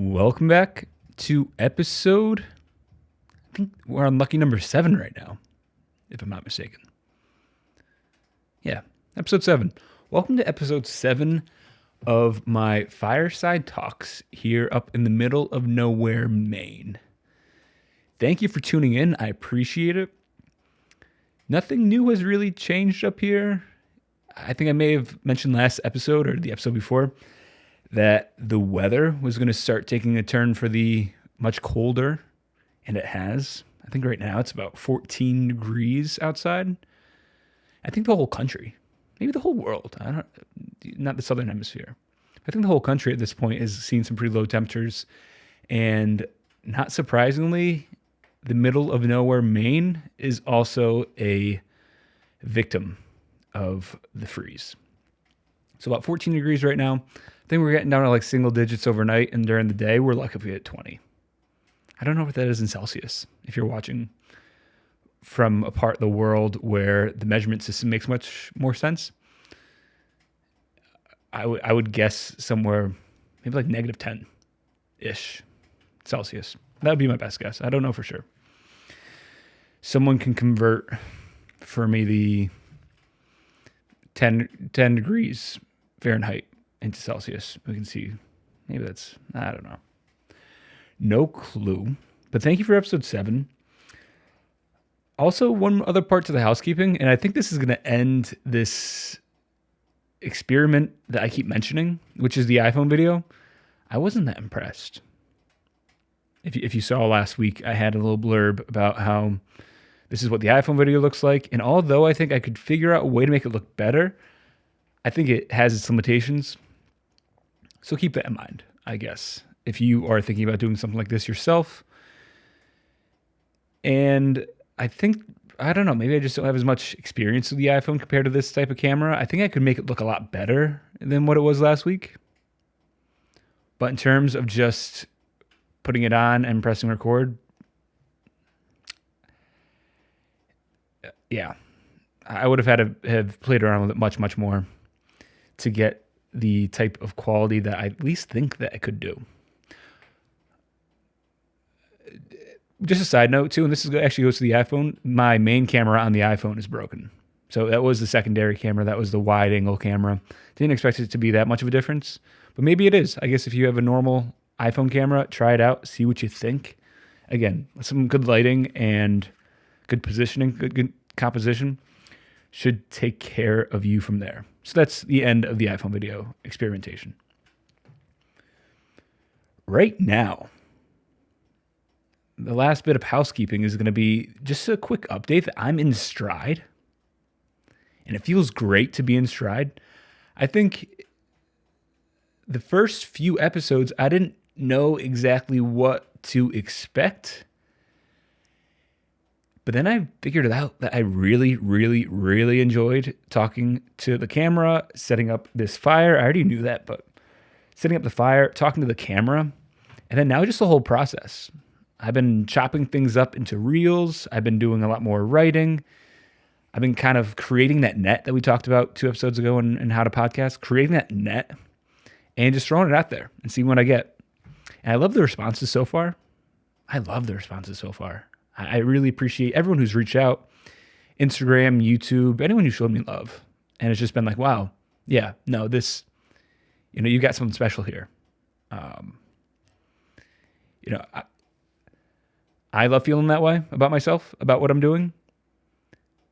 Welcome back to episode, I think we're on lucky number 7 right now, if I'm not mistaken. Yeah, episode 7. Welcome to episode 7 of my fireside talks here up in the middle of nowhere, Maine. Thank you for tuning in. I appreciate it. Nothing new has really changed up here. I think I may have mentioned last episode or the episode before that the weather was going to start taking a turn for the much colder, and it has. I think right now it's about 14 degrees outside. I think the whole country, maybe the whole world, not the southern hemisphere. I think the whole country at this point is seeing some pretty low temperatures, and not surprisingly, the middle of nowhere, Maine, is also a victim of the freeze. So about 14 degrees right now. I think we're getting down to like single digits overnight, and during the day, we're lucky if we hit 20. I don't know what that is in Celsius. If you're watching from a part of the world where the measurement system makes much more sense, I would guess somewhere maybe like negative 10-ish Celsius. That would be my best guess. I don't know for sure. Someone can convert for me the 10 degrees Fahrenheit into Celsius. We can see. Maybe that's, I don't know. No clue. But thank you for episode 7. Also, one other part to the housekeeping, and I think this is going to end this experiment that I keep mentioning, which is the iPhone video. I wasn't that impressed. If you saw last week, I had a little blurb about how this is what the iPhone video looks like. And although I think I could figure out a way to make it look better, I think it has its limitations. So keep that in mind, I guess, if you are thinking about doing something like this yourself. And I think, I don't know, maybe I just don't have as much experience with the iPhone compared to this type of camera. I think I could make it look a lot better than what it was last week. But in terms of just putting it on and pressing record, yeah, I would have had to have played around with it much, much more to get the type of quality that I at least think that I could do. Just a side note too, and this actually goes to the iPhone, my main camera on the iPhone is broken. So that was the secondary camera. That was the wide angle camera. Didn't expect it to be that much of a difference, but maybe it is. I guess if you have a normal iPhone camera, try it out, see what you think. Again, some good lighting and good positioning, good composition should take care of you from there. So that's the end of the iPhone video experimentation. Right now, the last bit of housekeeping is going to be just a quick update that I'm in stride. And it feels great to be in stride. I think the first few episodes, I didn't know exactly what to expect. But then I figured it out that I really, really, really enjoyed talking to the camera, setting up this fire. I already knew that, but setting up the fire, talking to the camera, and then now just the whole process. I've been chopping things up into reels. I've been doing a lot more writing. I've been kind of creating that net that we talked about 2 episodes ago in How to Podcast, creating that net and just throwing it out there and seeing what I get. And I love the responses so far. I really appreciate everyone who's reached out, Instagram, YouTube, anyone who showed me love. And it's just been like, wow, yeah, no, this, you got something special here. I love feeling that way about myself, about what I'm doing.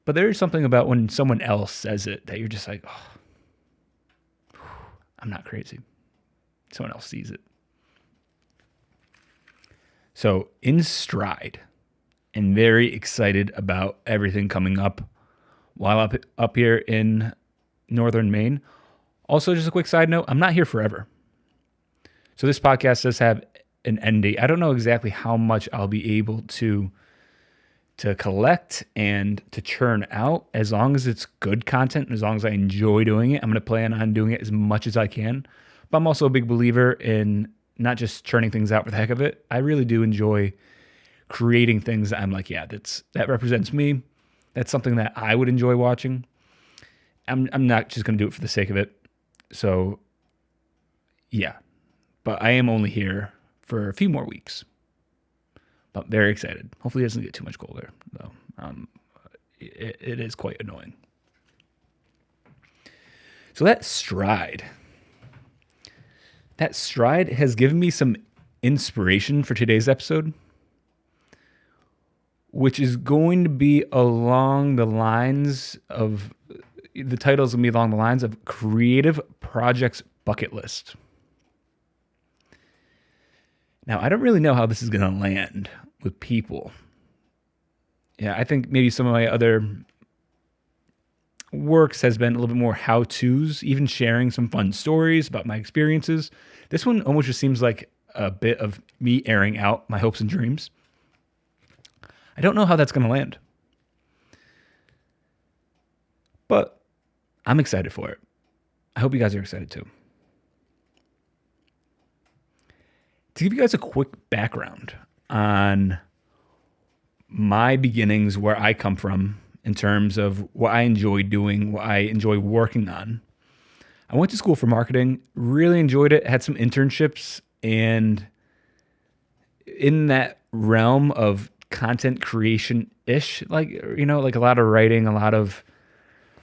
But there is something about when someone else says it that you're just like, oh, I'm not crazy. Someone else sees it. So in stride. And very excited about everything coming up while up here in northern Maine. Also, just a quick side note, I'm not here forever. So this podcast does have an end date. I don't know exactly how much I'll be able to collect and to churn out. As long as it's good content and as long as I enjoy doing it, I'm going to plan on doing it as much as I can. But I'm also a big believer in not just churning things out for the heck of it. I really do enjoy creating things that I'm like, yeah, that represents me. That's something that I would enjoy watching. I'm not just going to do it for the sake of it. So, yeah. But I am only here for a few more weeks. But very excited. Hopefully it doesn't get too much colder, though. It is quite annoying. So that stride has given me some inspiration for today's episode, which is going to be along the lines of, the title is going to be along the lines of Creative Projects Bucket List. Now, I don't really know how this is going to land with people. Yeah, I think maybe some of my other works has been a little bit more how-tos, even sharing some fun stories about my experiences. This one almost just seems like a bit of me airing out my hopes and dreams. I don't know how that's going to land, but I'm excited for it. I hope you guys are excited too. To give you guys a quick background on my beginnings, where I come from in terms of what I enjoy doing, what I enjoy working on. I went to school for marketing, really enjoyed it, had some internships, and in that realm of content creation-ish, like a lot of writing, a lot of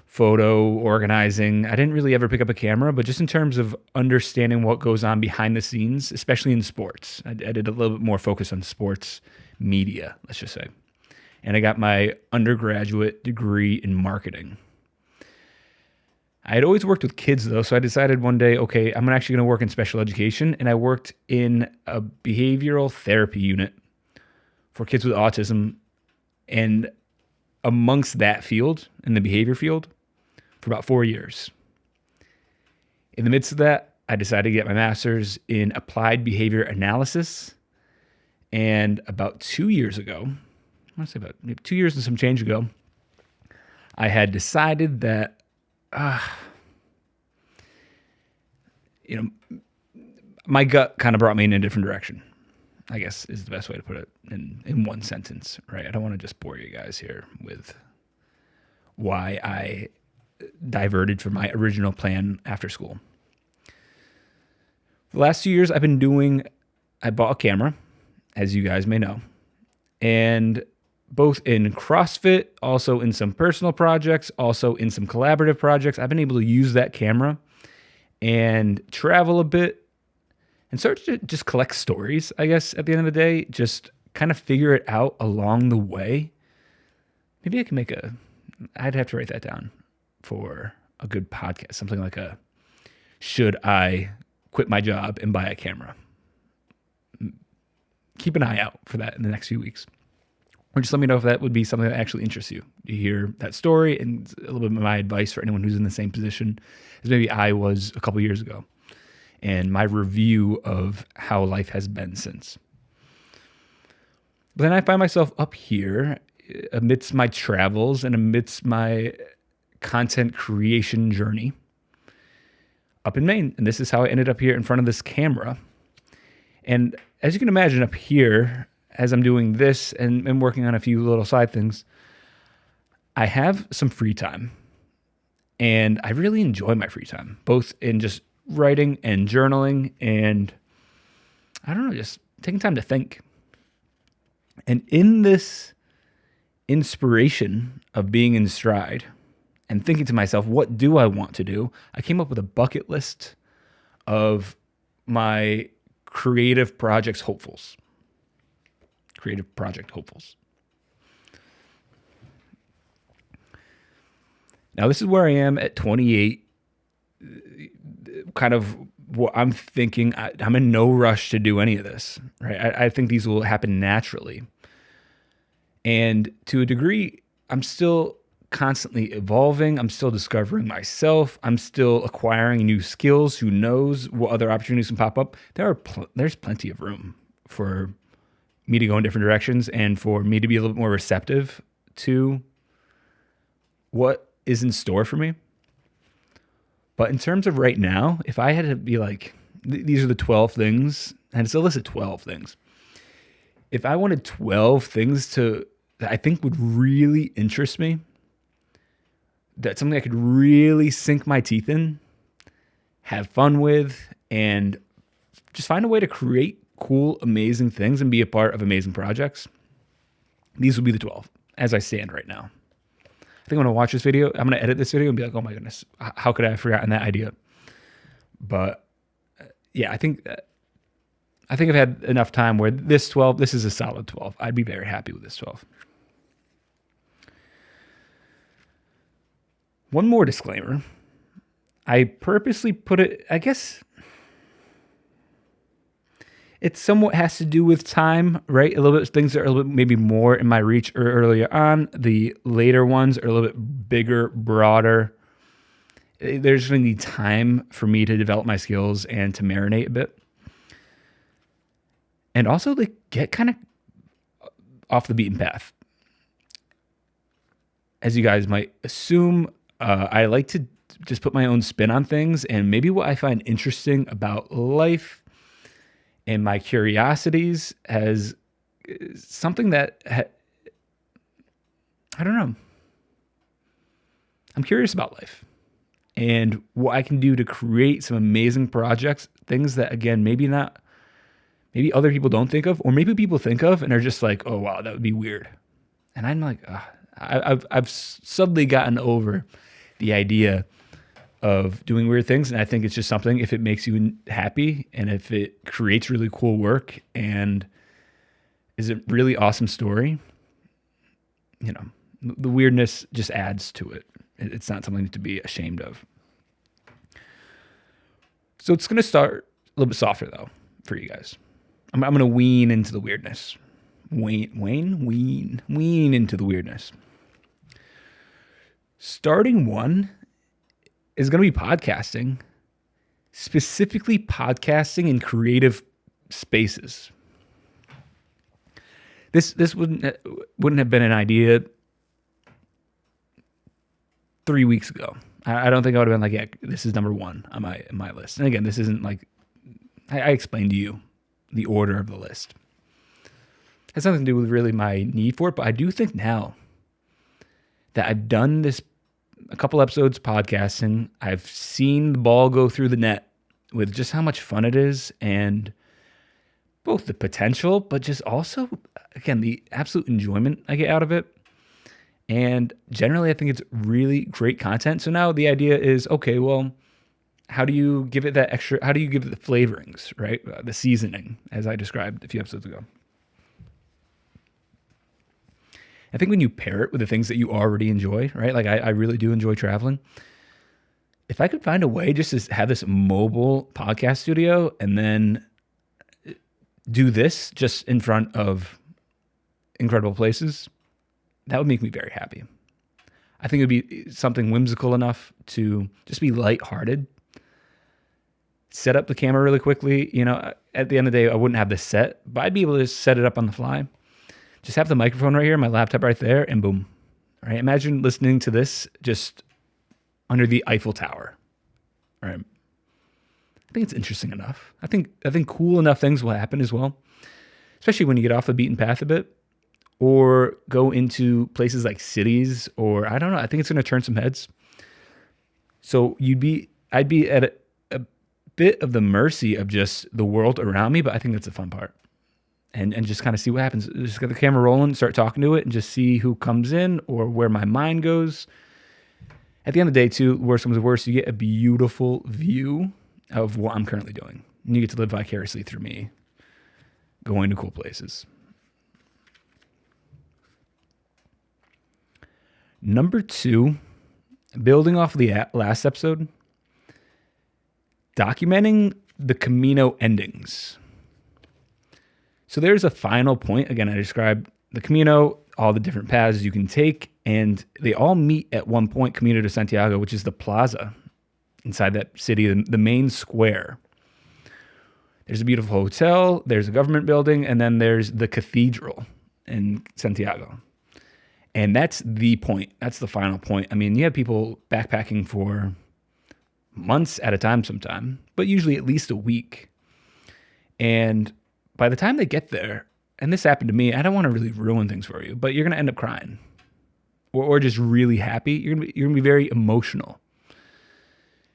photo organizing. I didn't really ever pick up a camera, but just in terms of understanding what goes on behind the scenes, especially in sports, I did a little bit more focus on sports media, let's just say. And I got my undergraduate degree in marketing. I had always worked with kids though, so I decided one day, okay, I'm actually going to work in special education, and I worked in a behavioral therapy unit for kids with autism, and amongst that field, in the behavior field, for about 4 years. In the midst of that, I decided to get my master's in applied behavior analysis, and about 2 years ago, I want to say about maybe 2 years and some change ago, I had decided that, my gut kind of brought me in a different direction, I guess is the best way to put it in one sentence, right? I don't want to just bore you guys here with why I diverted from my original plan after school. The last 2 years I bought a camera, as you guys may know, and both in CrossFit, also in some personal projects, also in some collaborative projects, I've been able to use that camera and travel a bit and start to just collect stories, I guess, at the end of the day, just kind of figure it out along the way. Maybe I can I'd have to write that down for a good podcast, something like should I quit my job and buy a camera? Keep an eye out for that in the next few weeks. Or just let me know if that would be something that actually interests you to hear that story, and a little bit of my advice for anyone who's in the same position as maybe I was a couple years ago, and my review of how life has been since. But then I find myself up here amidst my travels and amidst my content creation journey up in Maine. And this is how I ended up here in front of this camera. And as you can imagine, up here, as I'm doing this and working on a few little side things, I have some free time. And I really enjoy my free time, both in just writing and journaling and, I don't know, just taking time to think. And in this inspiration of being in stride and thinking to myself, what do I want to do? I came up with a bucket list of my creative project hopefuls. Now, this is where I am at 28, kind of what I'm thinking. I'm in no rush to do any of this, right? I think these will happen naturally. And to a degree, I'm still constantly evolving. I'm still discovering myself. I'm still acquiring new skills. Who knows what other opportunities can pop up? There's plenty of room for me to go in different directions and for me to be a little bit more receptive to what is in store for me. But in terms of right now, if I had to be like, these are the 12 things, and it's a list of 12 things. If I wanted 12 things that I think would really interest me, that's something I could really sink my teeth in, have fun with, and just find a way to create cool, amazing things and be a part of amazing projects, these would be the 12 as I stand right now. I think when I watch this video, I'm going to edit this video and be like, oh my goodness, how could I have forgotten that idea? But yeah, I think I've had enough time where this is a solid 12. I'd be very happy with this 12. One more disclaimer. I purposely put it, I guess it somewhat has to do with time, right? A little bit, things that are a little bit maybe more in my reach or earlier on. The later ones are a little bit bigger, broader. There's going to need time for me to develop my skills and to marinate a bit. And also to get kind of off the beaten path. As you guys might assume, I like to just put my own spin on things, and maybe what I find interesting about life and my curiosities as something that, I don't know. I'm curious about life and what I can do to create some amazing projects, things that, again, maybe other people don't think of, or maybe people think of and are just like, oh, wow, that would be weird. And I'm like, I've suddenly gotten over the idea of doing weird things. And I think it's just something, if it makes you happy and if it creates really cool work and is a really awesome story, the weirdness just adds to it. It's not something to be ashamed of. So it's going to start a little bit softer though for you guys. I'm going to wean into the weirdness. Wean into the weirdness. Starting one is going to be podcasting, specifically podcasting in creative spaces. This wouldn't have been an idea 3 weeks ago. I don't think I would have been like, yeah, this is number one on my list. And again, this isn't like, I explained to you the order of the list. It has nothing to do with really my need for it, but I do think now that I've done this a couple episodes podcasting, I've seen the ball go through the net with just how much fun it is and both the potential, but just also, again, the absolute enjoyment I get out of it. And generally, I think it's really great content. So now the idea is, okay, well, how do you give it that extra, how do you give it the flavorings, right? The seasoning, as I described a few episodes ago. I think when you pair it with the things that you already enjoy, right? Like I really do enjoy traveling. If I could find a way just to have this mobile podcast studio and then do this just in front of incredible places, that would make me very happy. I think it would be something whimsical enough to just be lighthearted. Set up the camera really quickly. At the end of the day, I wouldn't have this set, but I'd be able to set it up on the fly. Just have the microphone right here, my laptop right there, and boom. All right, imagine listening to this just under the Eiffel Tower. All right. I think it's interesting enough. I think cool enough things will happen as well, especially when you get off the beaten path a bit or go into places like cities, or I don't know. I think it's going to turn some heads. So I'd be at a bit of the mercy of just the world around me, but I think that's the fun part. And just kind of see what happens. Just get the camera rolling, start talking to it, and just see who comes in or where my mind goes. At the end of the day, too, worst comes to worst, you get a beautiful view of what I'm currently doing. And you get to live vicariously through me, going to cool places. Number 2, building off of the last episode, documenting the Camino endings. So there's a final point. Again, I described the Camino, all the different paths you can take, and they all meet at one point, Camino de Santiago, which is the plaza inside that city, the main square. There's a beautiful hotel, there's a government building, and then there's the cathedral in Santiago. And that's the point. That's the final point. I mean, you have people backpacking for months at a time sometime, but usually at least a week. And by the time they get there, and this happened to me, I don't want to really ruin things for you, but you're going to end up crying or just really happy. You're going to be very emotional.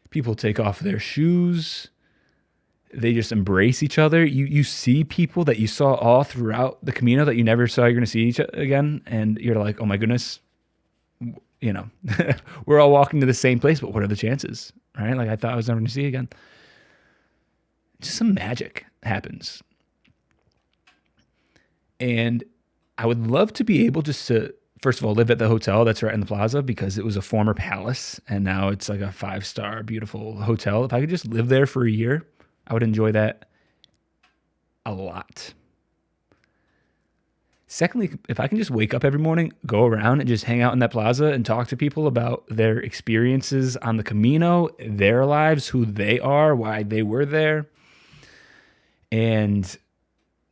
People take off their shoes. they just embrace each other. You see people that you saw all throughout the Camino that you never saw you're going to see each again, and you're like, oh my goodness, we're all walking to the same place, but what are the chances, right? Like I thought I was never going to see again. Just some magic happens. And I would love to be able just to, first of all, live at the hotel that's right in the plaza, because it was a former palace and now it's like a 5-star beautiful hotel. If I could just live there for a year, I would enjoy that a lot. Secondly, if I can just wake up every morning, go around and just hang out in that plaza and talk to people about their experiences on the Camino, their lives, who they are, why they were there, and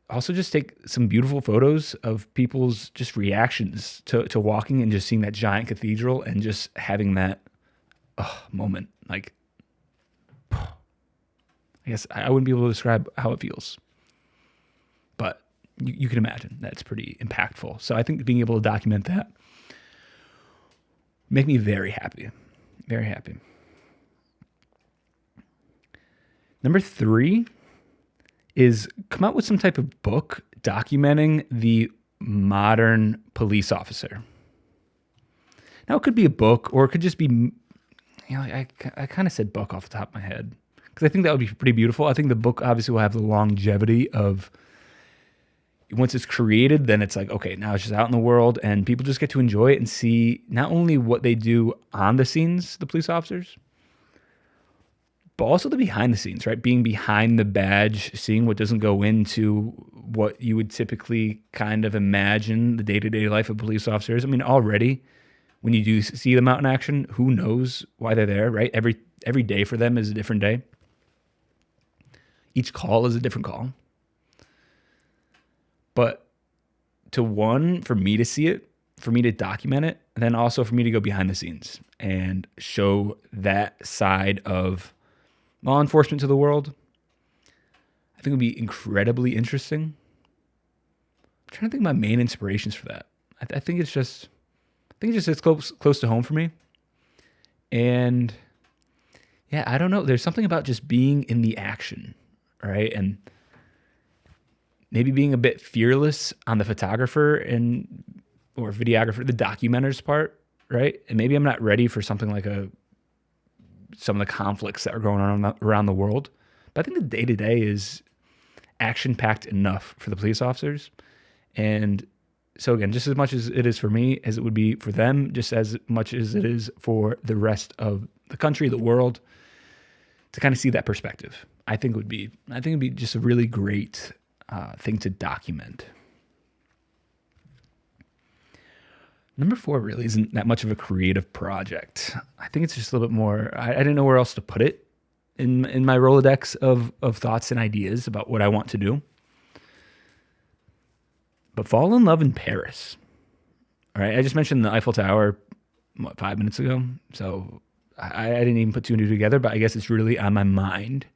also just take some beautiful photos of people's just reactions to walking and just seeing that giant cathedral and just having that moment. Like, I guess I wouldn't be able to describe how it feels, but you can imagine that's pretty impactful. So I think being able to document that make me very happy, very happy. Number 3 is come out with some type of book documenting the modern police officer. Now it could be a book, or it could just be, I kind of said book off the top of my head, because I think that would be pretty beautiful. I think the book obviously will have the longevity of, once it's created, then it's like, okay, now it's just out in the world and people just get to enjoy it and see not only what they do on the scenes, the police officers, but also the behind the scenes, right? Being behind the badge, seeing what doesn't go into what you would typically kind of imagine the day-to-day life of police officers. I mean, already when you do see them out in action, who knows why they're there, right? Every day for them is a different day. Each call is a different call. But for me to see it, for me to document it, and then also for me to go behind the scenes and show that side of law enforcement to the world, I think it would be incredibly interesting. I'm trying to think of my main inspirations for that. I think it's just it's close to home for me. And yeah, I don't know. There's something about just being in the action, right? And maybe being a bit fearless on the photographer or videographer, the documenter's part, right? And maybe I'm not ready for something like some of the conflicts that are going on around the world. But I think the day-to-day is action-packed enough for the police officers. And so again, just as much as it is for me, as it would be for them, just as much as it is for the rest of the country, the world, to kind of see that perspective. I think it would be just a really great thing to document. Number 4 really isn't that much of a creative project. I think it's just a little bit more, I didn't know where else to put it in my Rolodex of thoughts and ideas about what I want to do. But fall in love in Paris. All right, I just mentioned the Eiffel Tower, 5 minutes ago? So I didn't even put 2 and 2 together, but I guess it's really on my mind.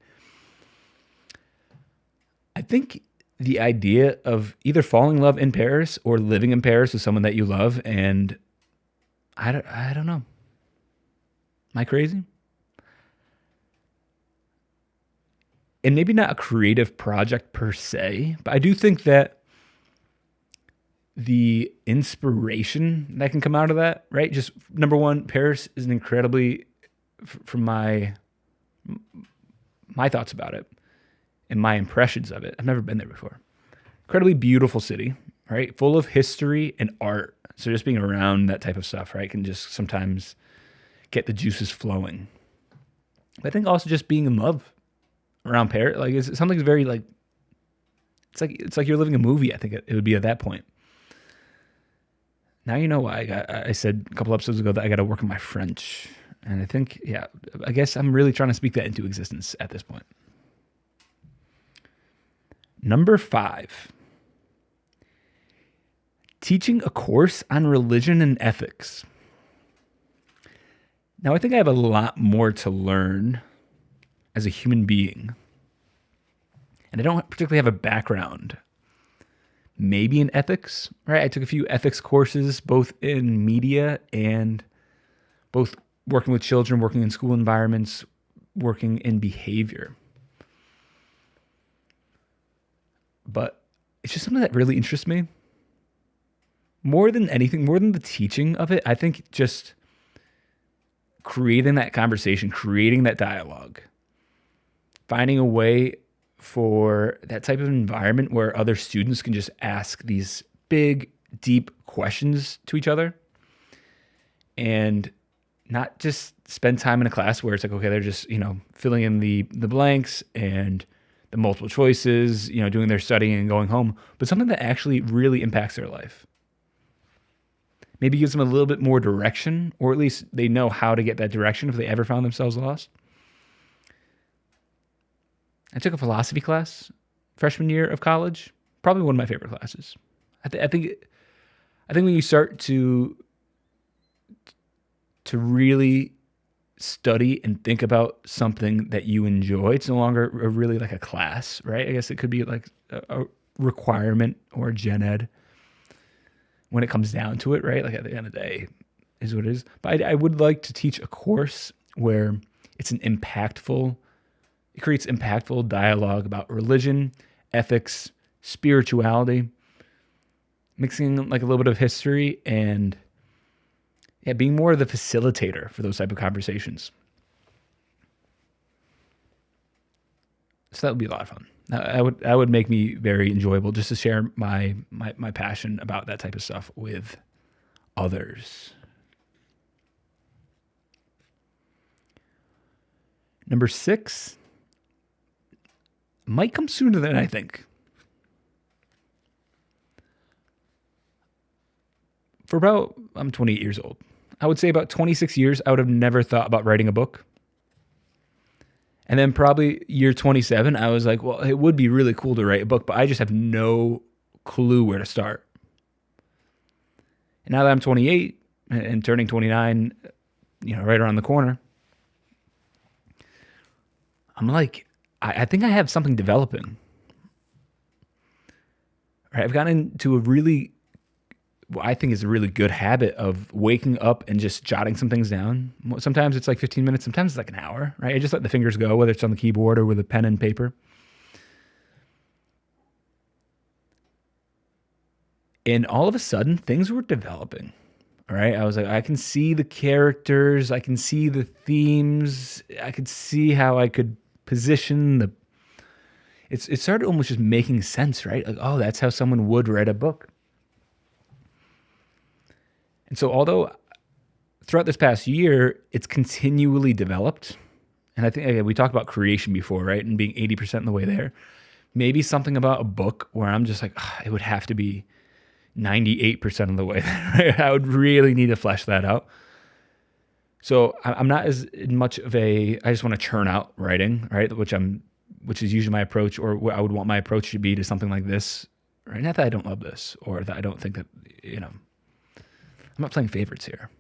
I think the idea of either falling in love in Paris or living in Paris with someone that you love, and I don't know. Am I crazy? And maybe not a creative project per se, but I do think that the inspiration that can come out of that, right? Just number 1, Paris is an incredibly, from my thoughts about it and my impressions of it, I've never been there before. Incredibly beautiful city, right? Full of history and art. So just being around that type of stuff, right, can just sometimes get the juices flowing. But I think also just being in love around Paris, like it's something's very like, it's like you're living a movie. I think it would be at that point. Now you know why I said a couple episodes ago that I got to work on my French. And I think, yeah, I guess I'm really trying to speak that into existence at this point. Number 5, teaching a course on religion and ethics. Now, I think I have a lot more to learn as a human being. And I don't particularly have a background, maybe in ethics, right? I took a few ethics courses, both in media and both working with children, working in school environments, working in behavior. but it's just something that really interests me. More than anything, more than the teaching of it, I think just creating that conversation, creating that dialogue, finding a way for that type of environment where other students can just ask these big, deep questions to each other and not just spend time in a class where it's like, okay, they're just, filling in the blanks and the multiple choices, doing their studying and going home, but something that actually really impacts their life. Maybe gives them a little bit more direction, or at least they know how to get that direction if they ever found themselves lost. I took a philosophy class freshman year of college, probably one of my favorite classes. I think when you start to really study and think about something that you enjoy, it's no longer really like a class, right? I guess it could be like a requirement or a gen ed when it comes down to it, right? Like at the end of the day is what it is. But I would like to teach a course where it creates impactful dialogue about religion, ethics, spirituality, mixing like a little bit of history and being more of the facilitator for those type of conversations. So that would be a lot of fun. That would make me very enjoyable just to share my passion about that type of stuff with others. Number 6 might come sooner than I think. I'm 28 years old. I would say about 26 years, I would have never thought about writing a book. And then probably year 27, I was like, well, it would be really cool to write a book, but I just have no clue where to start. And now that I'm 28 and turning 29, right around the corner, I'm like, I think I have something developing. Right? I've gotten into what I think is a really good habit of waking up and just jotting some things down. Sometimes it's like 15 minutes, sometimes it's like an hour, right? I just let the fingers go, whether it's on the keyboard or with a pen and paper. And all of a sudden, things were developing, right? I was like, I can see the characters, I can see the themes, I could see how I could position it started almost just making sense, right? Like, oh, that's how someone would write a book. And so although throughout this past year, it's continually developed, and I think we talked about creation before, right? And being 80% of the way there. Maybe something about a book where I'm just like, it would have to be 98% of the way there. Right? I would really need to flesh that out. So I'm not as much of I just want to churn out writing, right? Which is usually my approach, or what I would want my approach to be to something like this, right? Not that I don't love this, or that I don't think that, I'm not playing favorites here.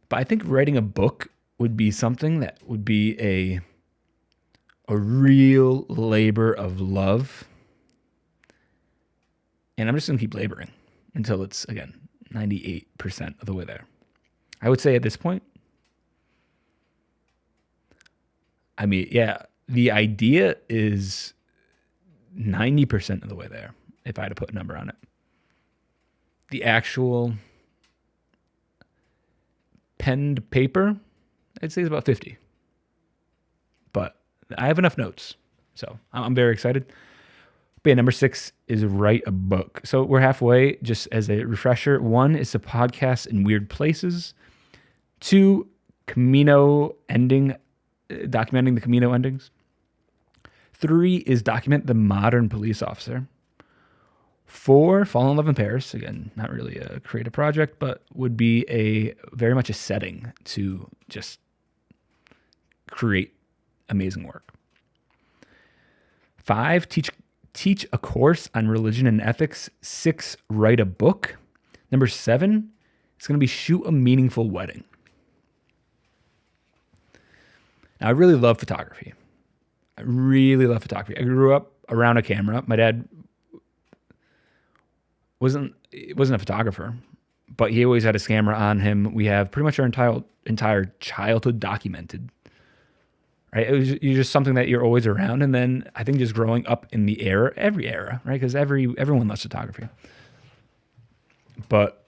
But I think writing a book would be something that would be a real labor of love. And I'm just going to keep laboring until it's, again, 98% of the way there. I would say at this point, the idea is 90% of the way there, if I had to put a number on it. The actual penned paper, I'd say is about 50. But I have enough notes, so I'm very excited. But number 6 is write a book. So we're halfway. Just as a refresher, 1 is to podcast in weird places. 2, Camino ending, documenting the Camino endings. 3 is document the modern police officer. 4, fall in love in Paris. Again, not really a creative project, but would be very much a setting to just create amazing work. 5, teach a course on religion and ethics. 6, write a book. Number 7 is going to be shoot a meaningful wedding. Now, I really love photography. I grew up around a camera. My dad wasn't a photographer, but he always had his camera on him. We have pretty much our entire childhood documented. right? You're just something that you're always around. And then I think just growing up in the era, every era, right? Because everyone loves photography. But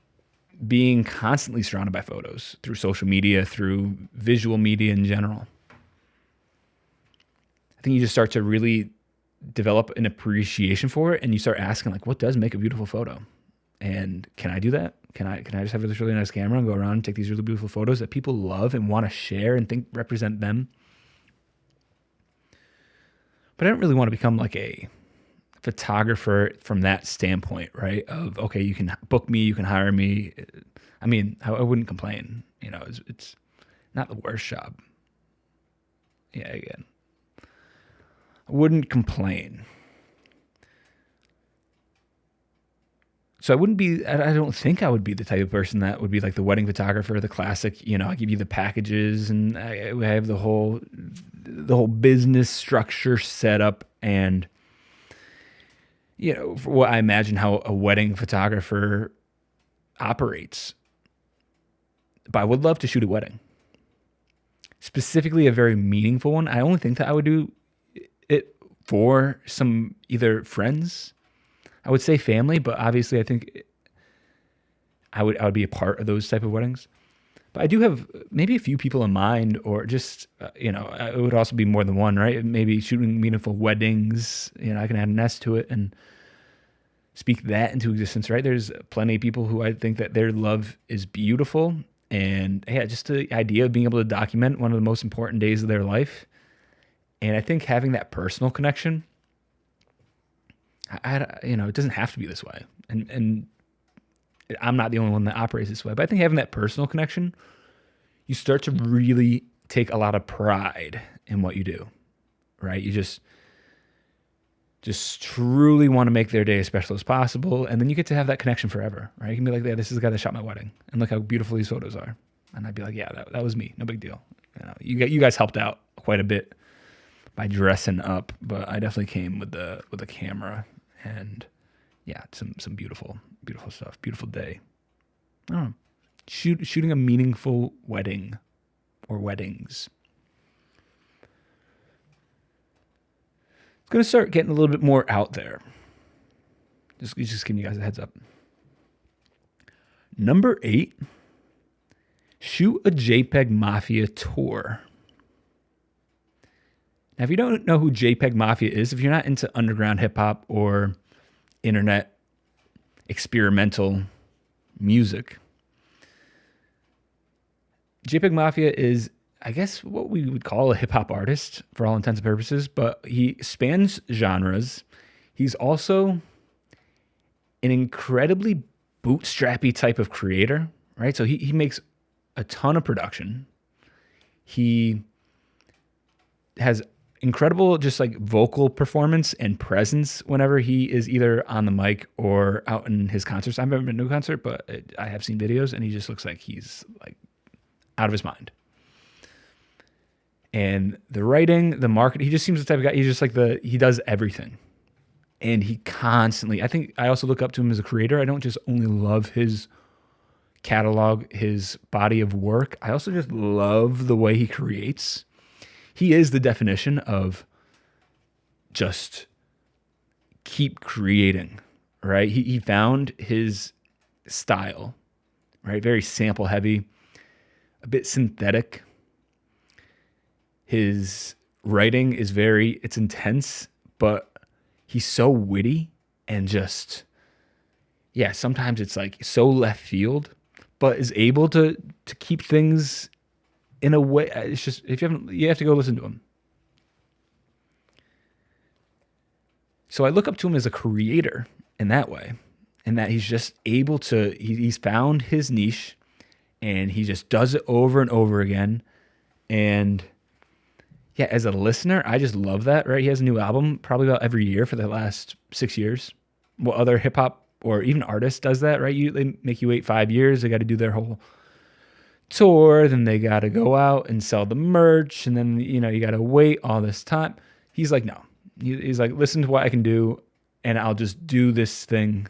being constantly surrounded by photos through social media, through visual media in general, I think you just start to really develop an appreciation for it, and you start asking, like, what does make a beautiful photo? And can I do that? Can I just have this really nice camera and go around and take these really beautiful photos that people love and want to share and think represent them? But I don't really want to become like a photographer from that standpoint, right? Of, okay, you can book me, you can hire me. I mean, I wouldn't complain. You know, it's not the worst job. Yeah, again, I wouldn't complain. So I wouldn't be, I don't think I would be the type of person that would be like the wedding photographer, the classic, you know, I give you the packages and I have the whole business structure set up, and, you know, for what I imagine how a wedding photographer operates. But I would love to shoot a wedding, specifically a very meaningful one. I only think that I would do it for some either friends, I would say family, but obviously I think I would be a part of those type of weddings. But I do have maybe a few people in mind, or just, you know, it would also be more than one, right? Maybe shooting meaningful weddings, you know, I can add an S to it and speak that into existence, right? There's plenty of people who I think that their love is beautiful. And yeah, just the idea of being able to document one of the most important days of their life. And I think having that personal connection, you know, it doesn't have to be this way. And I'm not the only one that operates this way, but I think having that personal connection, you start to really take a lot of pride in what you do, right? You just truly want to make their day as special as possible. And then you get to have that connection forever, right? You can be like, yeah, this is the guy that shot my wedding, and look how beautiful these photos are. And I'd be like, yeah, that was me. No big deal. You know, you guys helped out quite a bit by dressing up, but I definitely came with the camera, and yeah, some beautiful stuff. Beautiful day. I don't know. Shooting a meaningful wedding or weddings. It's going to start getting a little bit more out there. Just giving you guys a heads up. Number 8, shoot a JPEGMAFIA tour. Now, if you don't know who JPEGMAFIA is, if you're not into underground hip hop or internet experimental music, JPEGMAFIA is, I guess, what we would call a hip hop artist for all intents and purposes, but he spans genres. He's also an incredibly bootstrappy type of creator, right? So he makes a ton of production. He has incredible just like vocal performance and presence whenever he is either on the mic or out in his concerts. I've never been to a concert, but I have seen videos, and he just looks like he's like out of his mind. And the writing, the market, he just seems the type of guy, he's just like he does everything. And he constantly, I think I also look up to him as a creator. I don't just only love his catalog, his body of work. I also just love the way he creates. He is the definition of just keep creating, right? He found his style, right? Very sample heavy, a bit synthetic. His writing is it's intense, but he's so witty and just, yeah, sometimes it's like so left field, but is able to keep things in a way. It's just, if you have to go listen to him. So I look up to him as a creator in that way, in that he's just able to, he's found his niche, and he just does it over and over again. And yeah, as a listener, I just love that, right? He has a new album probably about every year for the last 6 years. What other hip hop or even artist does that, right? They make you wait 5 years. They got to do their whole tour. Then they got to go out and sell the merch. And then, you know, you got to wait all this time. He's like, no. He's like, listen to what I can do, and I'll just do this thing.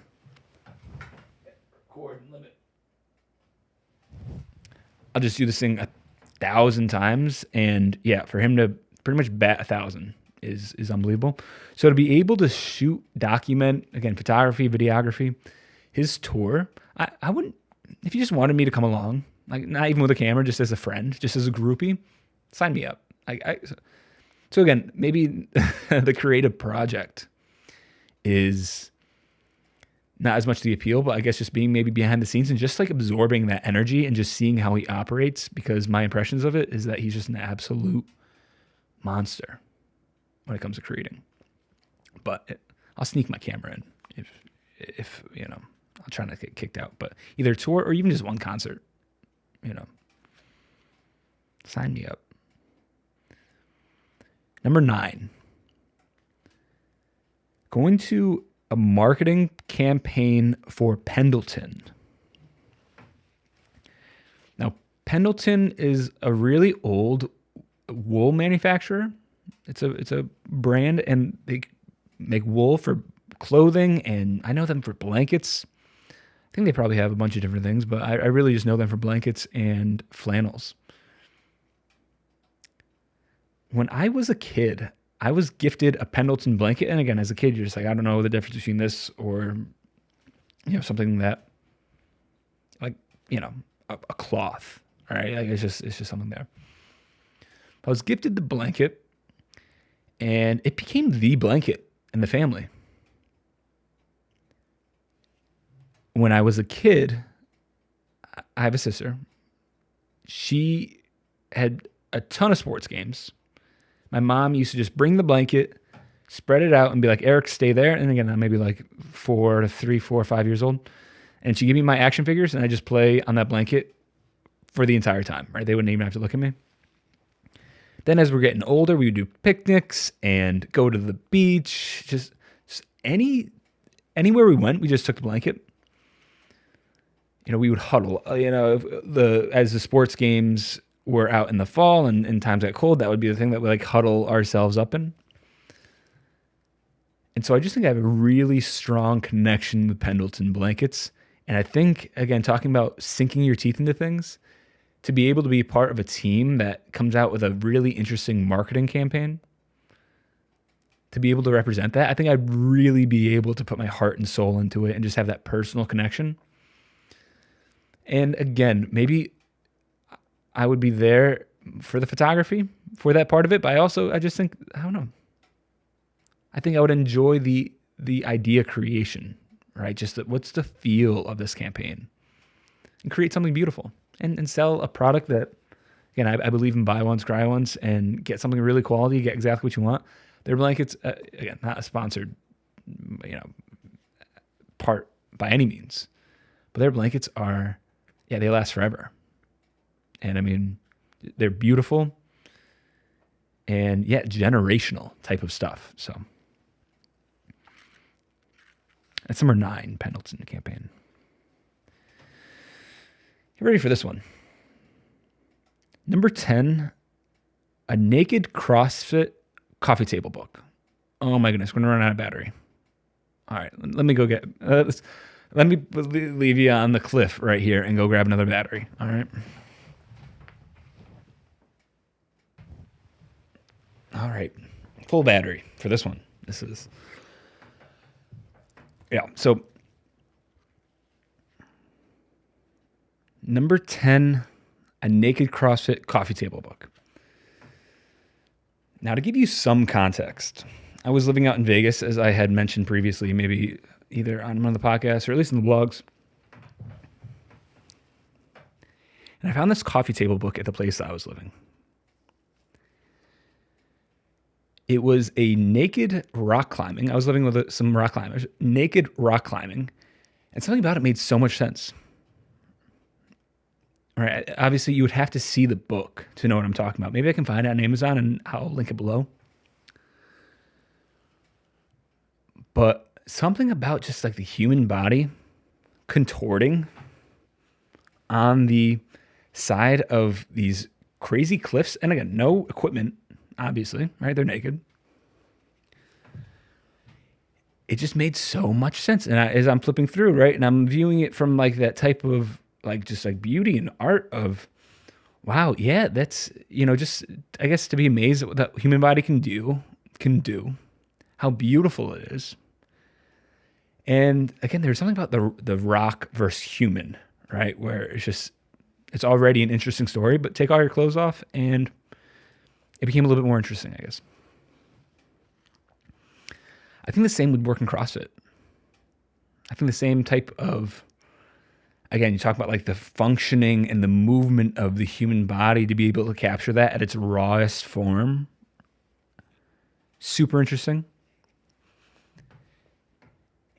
Record and limit. I'll just do this thing 1,000 times. And yeah, for him to pretty much bat 1,000 is unbelievable. So to be able to shoot, document, again, photography, videography, his tour, I wouldn't, if you just wanted me to come along, like not even with a camera, just as a friend, just as a groupie, sign me up. So again, maybe the creative project is not as much the appeal, but I guess just being maybe behind the scenes and just like absorbing that energy and just seeing how he operates, because my impressions of it is that he's just an absolute monster when it comes to creating. But I'll sneak my camera in if I'll try not to get kicked out, but either tour or even just one concert, sign me up. Number 9, going to a marketing campaign for Pendleton. Now, Pendleton is a really old wool manufacturer. It's a brand, and they make wool for clothing, and I know them for blankets. I think they probably have a bunch of different things, but I really just know them for blankets and flannels. When I was a kid, I was gifted a Pendleton blanket. And again, as a kid, you're just like, I don't know the difference between this or, something that like, a cloth. All right. Like it's just something there. I was gifted the blanket, and it became the blanket in the family. When I was a kid, I have a sister. She had a ton of sports games. My mom used to just bring the blanket, spread it out, and be like, Eric, stay there. And again, I'm maybe like 4 or 5 years old. And she'd give me my action figures, and I just play on that blanket for the entire time, right? They wouldn't even have to look at me. Then as we're getting older, we would do picnics and go to the beach. Just anywhere we went, we just took the blanket. We would huddle. As the sports games were out in the fall and times got cold, that would be the thing that we like huddle ourselves up in. And so I just think I have a really strong connection with Pendleton blankets. And I think, again, talking about sinking your teeth into things, to be able to be part of a team that comes out with a really interesting marketing campaign, to be able to represent that, I think I'd really be able to put my heart and soul into it and just have that personal connection. And again, maybe I would be there for the photography, for that part of it, but I just think, I don't know. I think I would enjoy the idea creation, right? Just what's the feel of this campaign, and create something beautiful and sell a product that, again, I believe in buy once, cry once, and get something really quality, get exactly what you want. Their blankets, again, not a sponsored, part by any means, but their blankets are, they last forever. And I mean, they're beautiful and generational type of stuff. So that's number 9, Pendleton campaign. You ready for this one? Number 10, a naked CrossFit coffee table book. Oh my goodness, we're gonna run out of battery. All right, let me go get, let me leave you on the cliff right here and go grab another battery. All right. All right. Full battery for this one. This is, so number 10, a naked CrossFit coffee table book. Now, to give you some context, I was living out in Vegas, as I had mentioned previously, maybe either on one of the podcasts or at least in the blogs. And I found this coffee table book at the place that I was living. It was a naked rock climbing. I was living with some rock climbers, naked rock climbing. And something about it made so much sense. All right, obviously, you would have to see the book to know what I'm talking about. Maybe I can find it on Amazon and I'll link it below. But something about just like the human body contorting on the side of these crazy cliffs. And again, no equipment, obviously, right? They're naked. It just made so much sense. And as I'm flipping through, right, and I'm viewing it from like that type of like just like beauty and art of Wow, yeah, that's, just, I guess, to be amazed at what the human body can do, how beautiful it is. And again, there's something about the rock versus human, right? Where it's already an interesting story, but take all your clothes off and it became a little bit more interesting, I guess. I think the same would work in CrossFit. I think the same type of, again, you talk about like the functioning and the movement of the human body, to be able to capture that at its rawest form. Super interesting.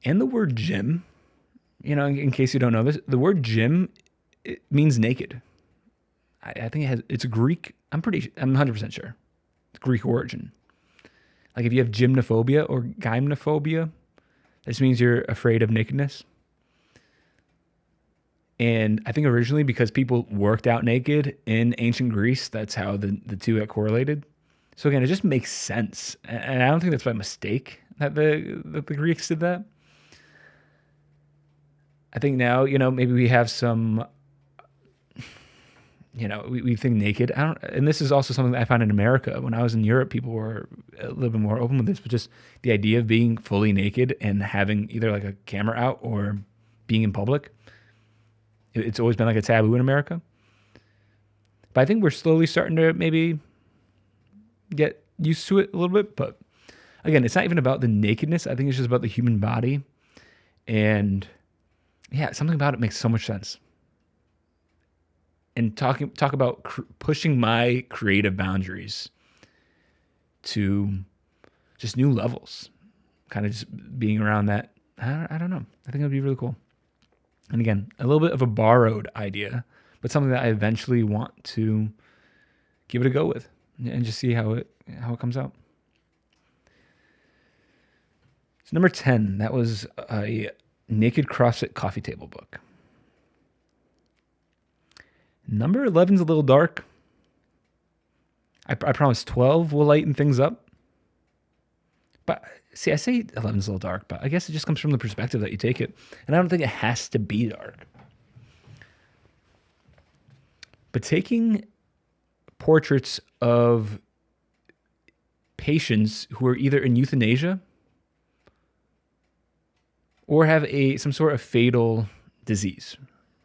And the word gym, in case you don't know this, the word gym, it means naked. I think it's Greek. I'm 100% sure. It's Greek origin. Like if you have gymnophobia or gymnophobia, this means you're afraid of nakedness. And I think originally because people worked out naked in ancient Greece, that's how the two got correlated. So again, it just makes sense. And I don't think that's by mistake that the Greeks did that. I think now, maybe we have some, we think naked. And this is also something that I found in America. When I was in Europe, people were a little bit more open with this, but just the idea of being fully naked and having either like a camera out or being in public, it's always been like a taboo in America. But I think we're slowly starting to maybe get used to it a little bit. But again, it's not even about the nakedness. I think it's just about the human body. And yeah, something about it makes so much sense. And talk about pushing my creative boundaries to just new levels, kind of just being around that. I don't know. I think it'd be really cool. And again, a little bit of a borrowed idea, but something that I eventually want to give it a go with and just see how it comes out. So number 10, that was a Naked CrossFit coffee table book. Number 11's a little dark. I promise 12 will lighten things up. But see, I say 11's a little dark, but I guess it just comes from the perspective that you take it. And I don't think it has to be dark. But taking portraits of patients who are either in euthanasia or have some sort of fatal disease,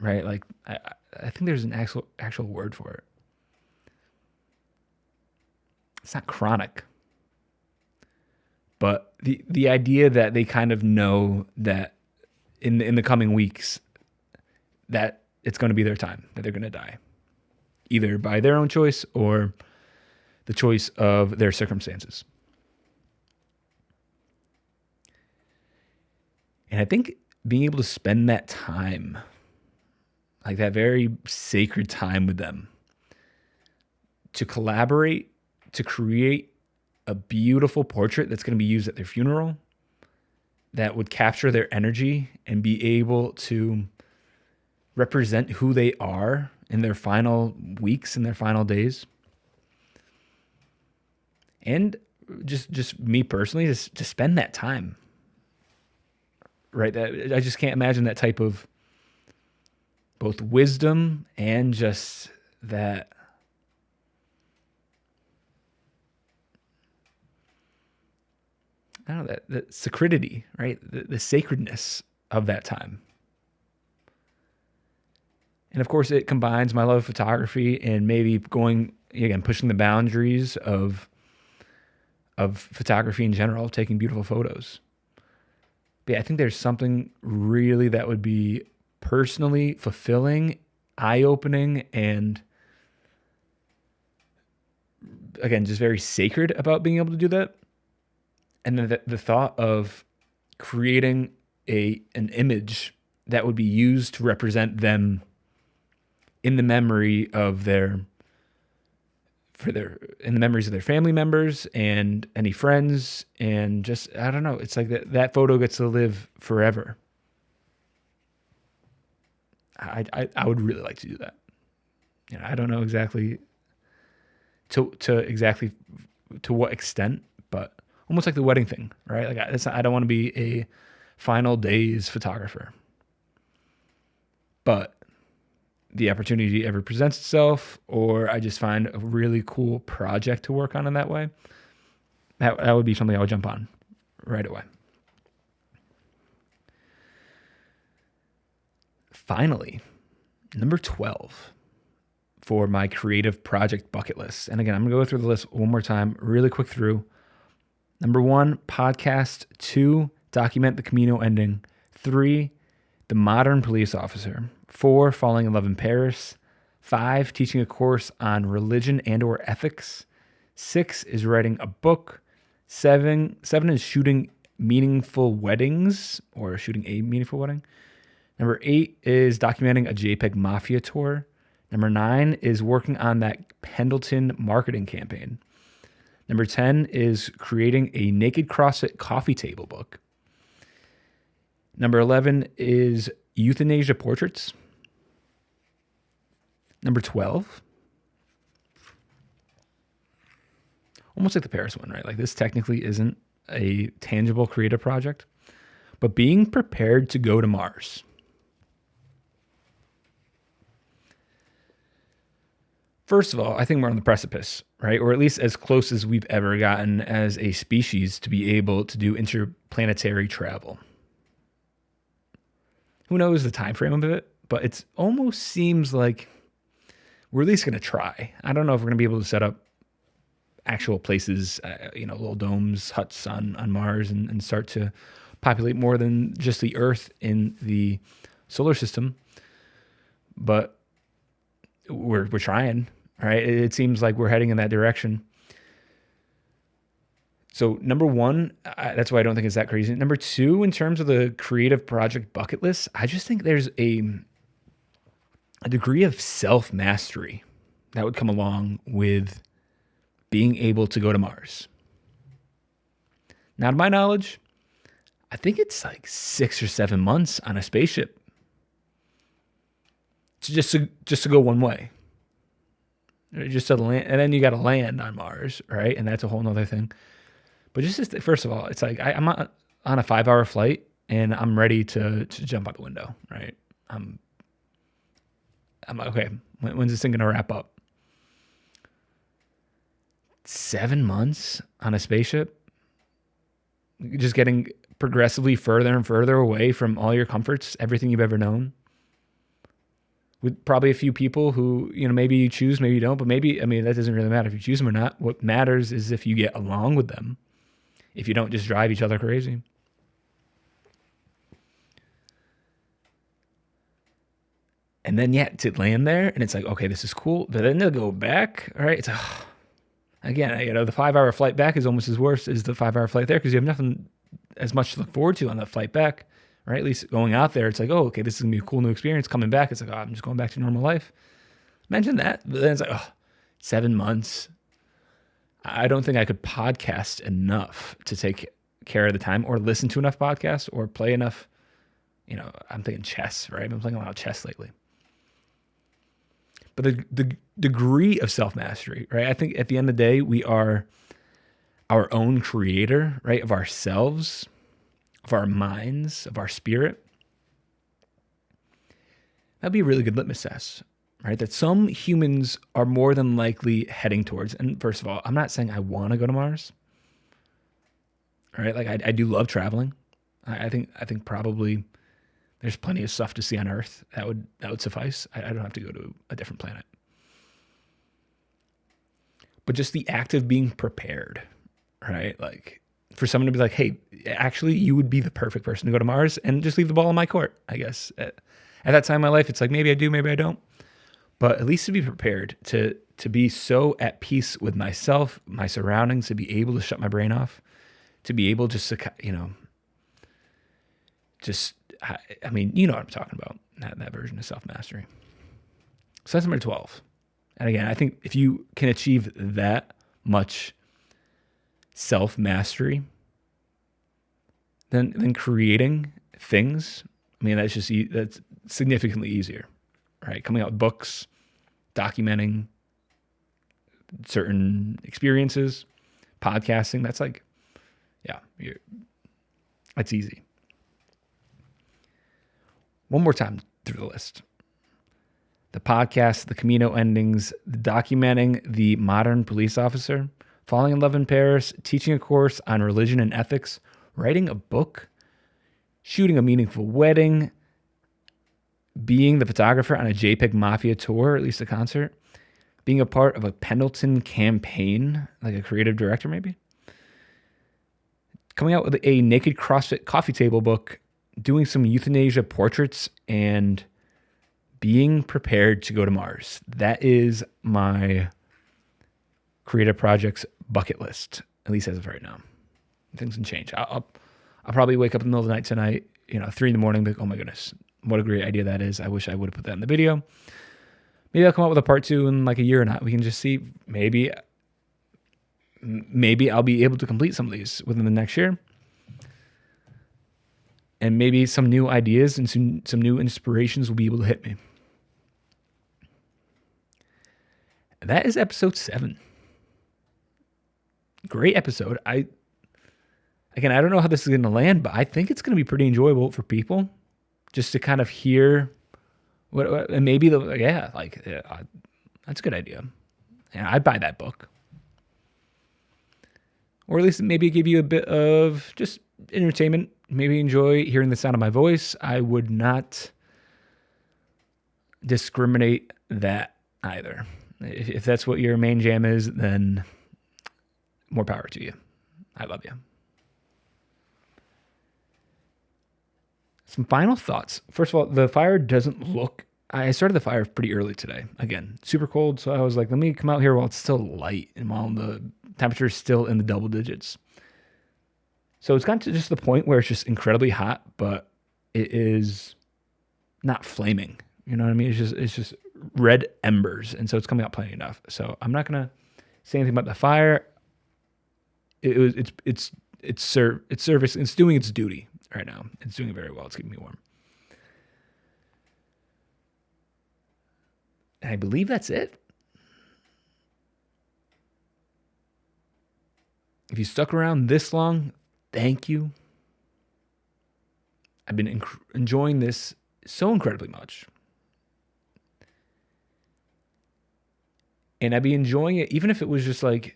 right? Like I think there's an actual word for it. It's not chronic, but the idea that they kind of know that in the coming weeks that it's going to be their time, that they're going to die, either by their own choice or the choice of their circumstances. And I think being able to spend that time, like that very sacred time with them, to collaborate, to create a beautiful portrait that's going to be used at their funeral, that would capture their energy and be able to represent who they are in their final weeks and their final days. And just me personally, just to spend that time. Right? I just can't imagine that type of both wisdom and just that I don't know, that sacredity, right? The sacredness of that time. And of course, it combines my love of photography and maybe pushing the boundaries of photography in general, taking beautiful photos. But yeah, I think there's something really that would be personally fulfilling, eye-opening, and again, just very sacred about being able to do that. And then the thought of creating an image that would be used to represent them in the memory of in the memories of their family members and any friends, and just, I don't know, it's like that photo gets to live forever. I would really like to do that. I don't know exactly to what extent, but almost like the wedding thing, right? Like I don't want to be a final days photographer, but the opportunity ever presents itself, or I just find a really cool project to work on in that way, that would be something I would jump on right away. Finally, number 12 for my creative project bucket list. And again, I'm going to go through the list one more time, really quick through. Number 1, podcast. 2, document the Camino ending. 3, the modern police officer. 4, falling in love in Paris. 5, teaching a course on religion and or ethics. 6 is writing a book. 7 is shooting meaningful weddings or shooting a meaningful wedding. Number 8 is documenting a JPEGMAFIA tour. Number 9 is working on that Pendleton marketing campaign. Number 10 is creating a naked CrossFit coffee table book. Number 11 is euthanasia portraits. Number 12, almost like the Paris one, right? Like this technically isn't a tangible creative project, but being prepared to go to Mars. First of all, I think we're on the precipice, right? Or at least as close as we've ever gotten as a species to be able to do interplanetary travel. Who knows the time frame of it, but it almost seems like we're at least going to try. I don't know if we're going to be able to set up actual places, little domes, huts on Mars and start to populate more than just the Earth in the solar system. But we're trying, right? It seems like we're heading in that direction. So number 1, that's why I don't think it's that crazy. Number 2, in terms of the creative project bucket list, I just think there's a degree of self-mastery that would come along with being able to go to Mars. Now, to my knowledge, I think it's like 6 or 7 months on a spaceship just to go one way, just to land, and then you got to land on Mars, right? And that's a whole nother thing. But first of all, it's like I'm on a 5-hour flight and I'm ready to jump out the window, right? I'm okay. When's this thing gonna wrap up? 7 months on a spaceship, just getting progressively further and further away from all your comforts, everything you've ever known. With probably a few people who, maybe you choose, maybe you don't, but that doesn't really matter if you choose them or not. What matters is if you get along with them, if you don't just drive each other crazy. And then, to land there, and it's like, okay, this is cool. But then they'll go back, all right? It's again, the 5-hour flight back is almost as worse as the 5-hour flight there because you have nothing as much to look forward to on that flight back. Right? At least going out there, it's like, oh, okay, this is going to be a cool new experience. Coming back, it's like, oh, I'm just going back to normal life. Imagine that. But then it's like, 7 months. I don't think I could podcast enough to take care of the time or listen to enough podcasts or play enough. I'm thinking chess, right? I've been playing a lot of chess lately. But the degree of self-mastery, right? I think at the end of the day, we are our own creator, right? Of ourselves, of our minds, of our spirit. That'd be a really good litmus test, right? That some humans are more than likely heading towards. And first of all, I'm not saying I want to go to Mars, right? Like I do love traveling. I think probably there's plenty of stuff to see on Earth that would suffice. I don't have to go to a different planet. But just the act of being prepared, right? Like for someone to be like, hey, actually, you would be the perfect person to go to Mars and just leave the ball in my court, I guess. At that time in my life, it's like, maybe I do, maybe I don't. But at least to be prepared, to be so at peace with myself, my surroundings, to be able to shut my brain off, to be able just to, you know what I'm talking about, that version of self-mastery. So that's number 12. And again, I think if you can achieve that much self-mastery, then creating things, that's significantly easier, right? Coming out with books, documenting certain experiences, podcasting, that's easy. One more time through the list. the podcast, the Camino endings, documenting the modern police officer, falling in love in Paris, teaching a course on religion and ethics, writing a book, shooting a meaningful wedding, being the photographer on a JPEGMAFIA tour, or at least a concert, being a part of a Pendleton campaign, like a creative director maybe, coming out with a naked CrossFit coffee table book, doing some euthanasia portraits, and being prepared to go to Mars. That is my creative projects bucket list, at least as of right now. Things can change. I'll probably wake up in the middle of the night tonight, 3 in the morning, like, oh my goodness, what a great idea that is. I wish I would have put that in the video. Maybe I'll come up with a part 2 in like a year or not. We can just see. Maybe I'll be able to complete some of these within the next year. And maybe some new ideas and some new inspirations will be able to hit me. And that is episode 7. Great episode. I don't know how this is going to land, but I think it's going to be pretty enjoyable for people just to kind of hear what and maybe that's a good idea. Yeah, I'd buy that book. Or at least maybe give you a bit of just entertainment. Maybe enjoy hearing the sound of my voice. I would not discriminate that either. If that's what your main jam is, then more power to you. I love you. Some final thoughts. First of all, the fire doesn't look... I started the fire pretty early today. Again, super cold, so I was like, let me come out here while it's still light and while the temperature is still in the double digits. So it's gotten to just the point where it's just incredibly hot, but it is not flaming. You know what I mean? It's just red embers, and so it's coming out plenty enough. So I'm not gonna say anything about the fire. It's service. It's doing its duty right now. It's doing it very well. It's keeping me warm. And I believe that's it. If you stuck around this long, thank you. I've been enjoying this so incredibly much. And I'd be enjoying it, even if it was just like,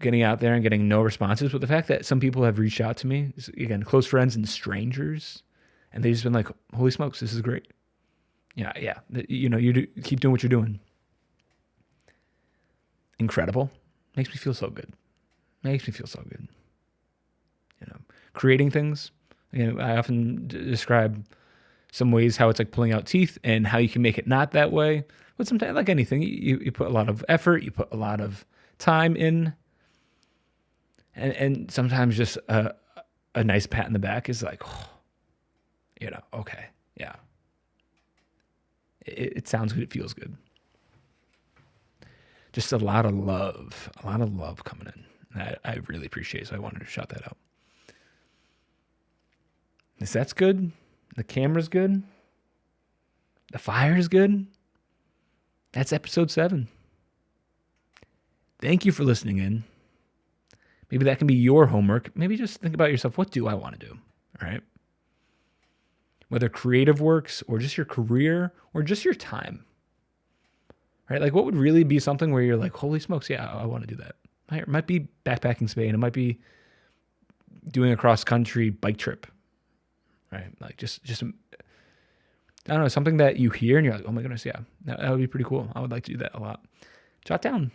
getting out there and getting no responses. But the fact that some people have reached out to me, again, close friends and strangers, and they've just been like, holy smokes, this is great. Yeah. Keep doing what you're doing. Incredible. Makes me feel so good. Creating things. I often describe some ways how it's like pulling out teeth and how you can make it not that way. But sometimes, like anything, you put a lot of effort, you put a lot of time in, and sometimes just a nice pat in the back is like, okay, yeah. It sounds good, it feels good. Just a lot of love coming in. I really appreciate it, so I wanted to shout that out. That's good. The camera's good. The fire's good. That's episode 7. Thank you for listening in. Maybe that can be your homework. Maybe just think about yourself. What do I want to do? All right. Whether creative works or just your career or just your time. Right? Like what would really be something where you're like, holy smokes, yeah, I want to do that. It might be backpacking Spain. It might be doing a cross-country bike trip. Right? Like just I don't know, something that you hear and you're like, oh my goodness, yeah, that would be pretty cool. I would like to do that a lot. Jot down,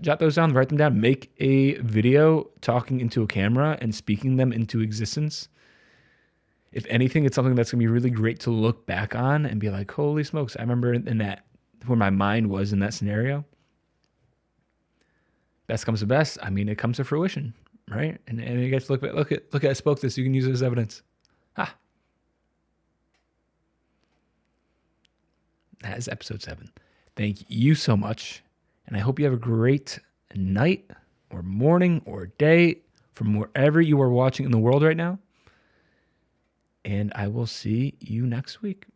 jot those down, write them down, make a video talking into a camera and speaking them into existence. If anything, it's something that's going to be really great to look back on and be like, holy smokes, I remember in that, where my mind was in that scenario. Best comes to best. I mean, it comes to fruition, right? And you get to look at I spoke this, you can use it as evidence. That is episode 7. Thank you so much. And I hope you have a great night or morning or day from wherever you are watching in the world right now. And I will see you next week.